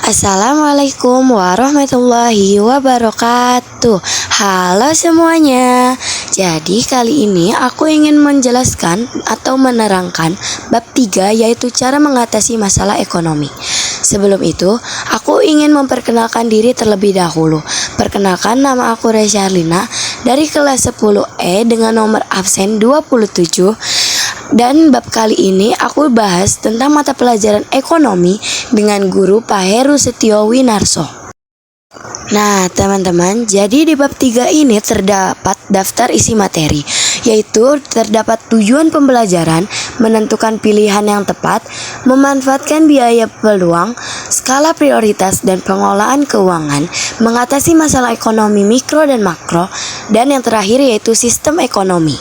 Assalamualaikum warahmatullahi wabarakatuh. Halo semuanya. Jadi kali ini aku ingin menjelaskan atau menerangkan bab 3, yaitu cara mengatasi masalah ekonomi. Sebelum itu, aku ingin memperkenalkan diri terlebih dahulu. Perkenalkan, nama aku Resyarlina dari kelas 10E dengan nomor absen 27. Dan bab kali ini aku bahas tentang mata pelajaran ekonomi dengan guru Pak Heru Setio Winarso. Nah teman-teman, jadi di bab 3 ini terdapat daftar isi materi, yaitu terdapat tujuan pembelajaran, menentukan pilihan yang tepat, memanfaatkan biaya peluang, skala prioritas dan pengelolaan keuangan, mengatasi masalah ekonomi mikro dan makro, dan yang terakhir yaitu sistem ekonomi.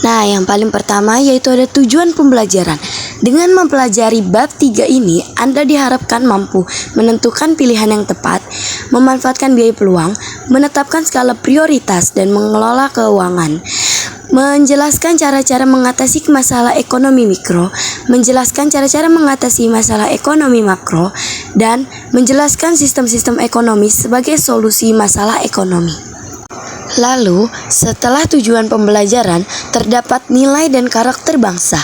Nah, yang paling pertama yaitu ada tujuan pembelajaran. Dengan mempelajari bab 3 ini, Anda diharapkan mampu menentukan pilihan yang tepat, memanfaatkan biaya peluang, menetapkan skala prioritas dan mengelola keuangan, menjelaskan cara-cara mengatasi masalah ekonomi mikro, menjelaskan cara-cara mengatasi masalah ekonomi makro, dan menjelaskan sistem-sistem ekonomi sebagai solusi masalah ekonomi. Lalu, setelah tujuan pembelajaran, terdapat nilai dan karakter bangsa.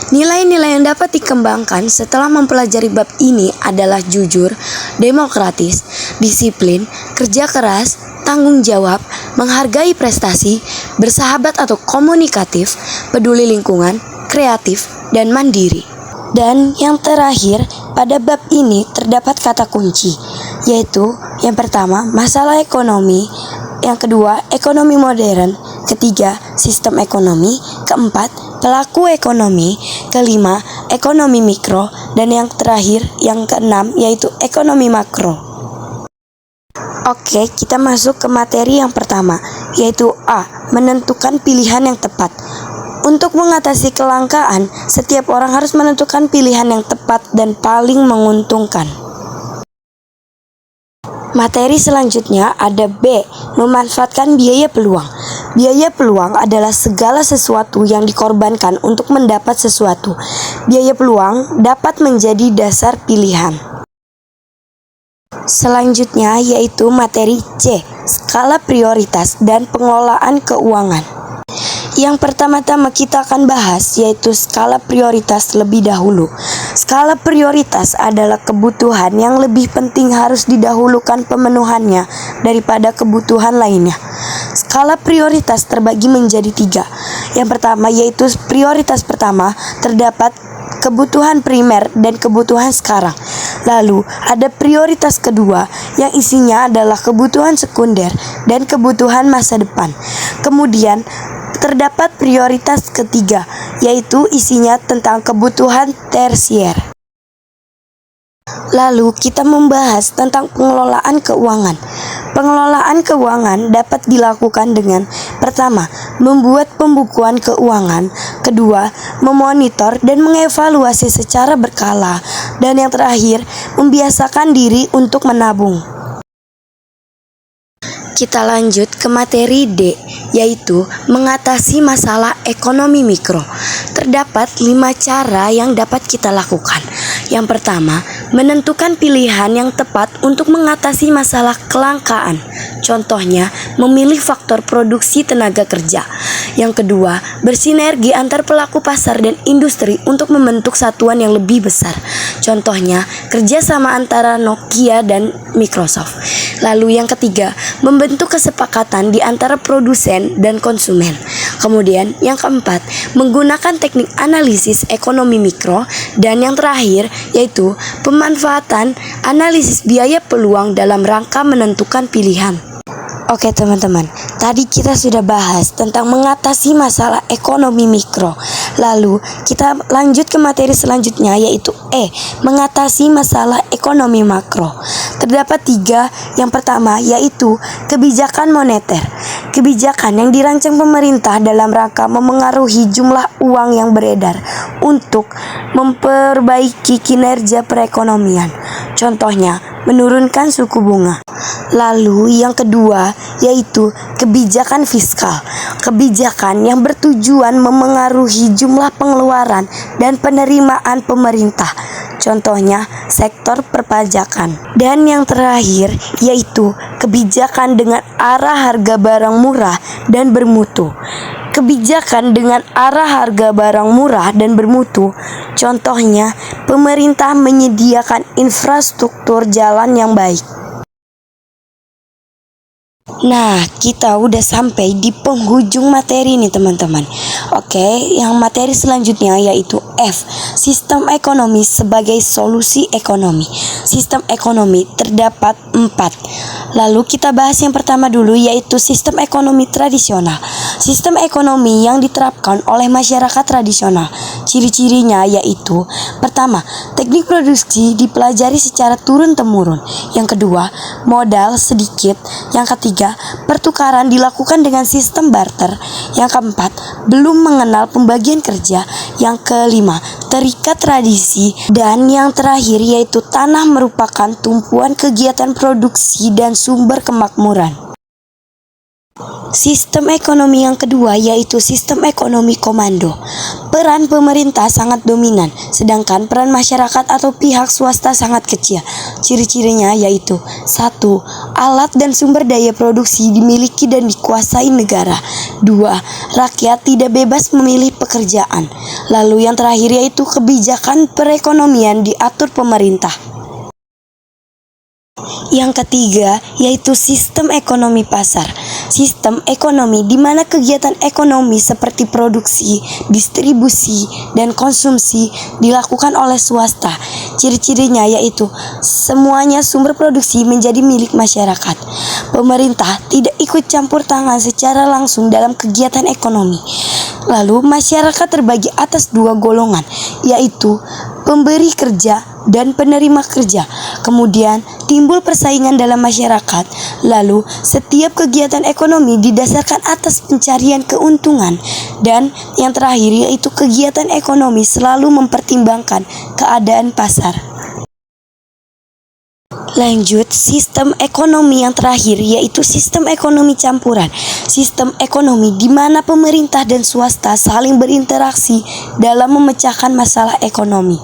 Nilai-nilai yang dapat dikembangkan setelah mempelajari bab ini adalah jujur, demokratis, disiplin, kerja keras, tanggung jawab, menghargai prestasi, bersahabat atau komunikatif, peduli lingkungan, kreatif, dan mandiri. Dan yang terakhir, pada bab ini terdapat kata kunci, yaitu yang pertama, masalah ekonomi, yang kedua, ekonomi modern, ketiga, sistem ekonomi, keempat, pelaku ekonomi, kelima, ekonomi mikro, dan yang terakhir, yang keenam, yaitu ekonomi makro. Oke, kita masuk ke materi yang pertama, yaitu A, menentukan pilihan yang tepat. Untuk mengatasi kelangkaan, setiap orang harus menentukan pilihan yang tepat dan paling menguntungkan. Materi selanjutnya ada B, memanfaatkan biaya peluang. Biaya peluang adalah segala sesuatu yang dikorbankan untuk mendapat sesuatu. Biaya peluang dapat menjadi dasar pilihan. Selanjutnya yaitu materi C, skala prioritas dan pengelolaan keuangan. Yang pertama-tama kita akan bahas yaitu skala prioritas lebih dahulu. Skala prioritas adalah kebutuhan yang lebih penting harus didahulukan pemenuhannya daripada kebutuhan lainnya. Skala prioritas terbagi menjadi 3. Yang pertama yaitu prioritas pertama, terdapat kebutuhan primer dan kebutuhan sekarang. Lalu ada prioritas kedua yang isinya adalah kebutuhan sekunder dan kebutuhan masa depan. Kemudian terdapat prioritas ketiga, yaitu isinya tentang kebutuhan tersier. Lalu kita membahas tentang pengelolaan keuangan. Pengelolaan keuangan dapat dilakukan dengan pertama, membuat pembukuan keuangan, kedua, memonitor dan mengevaluasi secara berkala, dan yang terakhir, membiasakan diri untuk menabung. Kita lanjut ke materi D, yaitu mengatasi masalah ekonomi mikro. Terdapat 5 cara yang dapat kita lakukan. Yang pertama, menentukan pilihan yang tepat untuk mengatasi masalah kelangkaan. Contohnya, memilih faktor produksi tenaga kerja. Yang kedua, bersinergi antar pelaku pasar dan industri untuk membentuk satuan yang lebih besar. Contohnya, kerjasama antara Nokia dan Microsoft. Lalu yang ketiga, membentuk kesepakatan di antara produsen dan konsumen. Kemudian yang keempat, menggunakan teknik analisis ekonomi mikro. Dan yang terakhir, yaitu pemanfaatan analisis biaya peluang dalam rangka menentukan pilihan. Oke teman-teman, tadi kita sudah bahas tentang mengatasi masalah ekonomi mikro. Lalu kita lanjut ke materi selanjutnya yaitu E, mengatasi masalah ekonomi makro. Terdapat 3, yang pertama yaitu kebijakan moneter. Kebijakan yang dirancang pemerintah dalam rangka memengaruhi jumlah uang yang beredar untuk memperbaiki kinerja perekonomian. Contohnya, menurunkan suku bunga. Lalu yang kedua yaitu kebijakan fiskal. Kebijakan yang bertujuan memengaruhi jumlah pengeluaran dan penerimaan pemerintah. contohnya sektor perpajakan. Dan yang terakhir yaitu kebijakan dengan arah harga barang murah dan bermutu. Kebijakan dengan arah harga barang murah dan bermutu, contohnya pemerintah menyediakan infrastruktur jalan yang baik. Nah, kita udah sampai di penghujung materi nih teman-teman. Oke, yang materi selanjutnya yaitu F, sistem ekonomi sebagai solusi ekonomi. Sistem ekonomi terdapat 4. Lalu kita bahas yang pertama dulu yaitu sistem ekonomi tradisional. Sistem ekonomi yang diterapkan oleh masyarakat tradisional. Ciri-cirinya yaitu pertama, teknik produksi dipelajari secara turun-temurun. Yang kedua, modal sedikit. Yang ketiga, pertukaran dilakukan dengan sistem barter. Yang keempat, belum mengenal pembagian kerja. Yang kelima, terikat tradisi. Dan yang terakhir yaitu tanah merupakan tumpuan kegiatan produksi dan sumber kemakmuran. Sistem ekonomi yang kedua yaitu sistem ekonomi komando. Peran pemerintah sangat dominan, sedangkan peran masyarakat atau pihak swasta sangat kecil. Ciri-cirinya yaitu 1. Alat dan sumber daya produksi dimiliki dan dikuasai negara. 2. Rakyat tidak bebas memilih pekerjaan. Lalu yang terakhir yaitu kebijakan perekonomian diatur pemerintah. Yang ketiga yaitu sistem ekonomi pasar. Sistem ekonomi di mana kegiatan ekonomi seperti produksi, distribusi, dan konsumsi dilakukan oleh swasta. Ciri-cirinya yaitu semuanya sumber produksi menjadi milik masyarakat. Pemerintah tidak ikut campur tangan secara langsung dalam kegiatan ekonomi. Lalu masyarakat terbagi atas 2 golongan, yaitu pemberi kerja dan penerima kerja. Kemudian timbul persaingan dalam masyarakat. Lalu setiap kegiatan ekonomi didasarkan atas pencarian keuntungan. Dan yang terakhir yaitu kegiatan ekonomi selalu mempertimbangkan keadaan pasar. Lanjut, sistem ekonomi yang terakhir yaitu sistem ekonomi campuran. Sistem ekonomi di mana pemerintah dan swasta saling berinteraksi dalam memecahkan masalah ekonomi.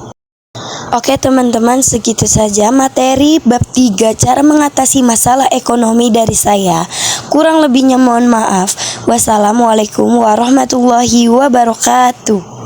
Oke teman-teman, segitu saja materi bab 3 cara mengatasi masalah ekonomi dari saya. Kurang lebihnya mohon maaf. Wassalamualaikum warahmatullahi wabarakatuh.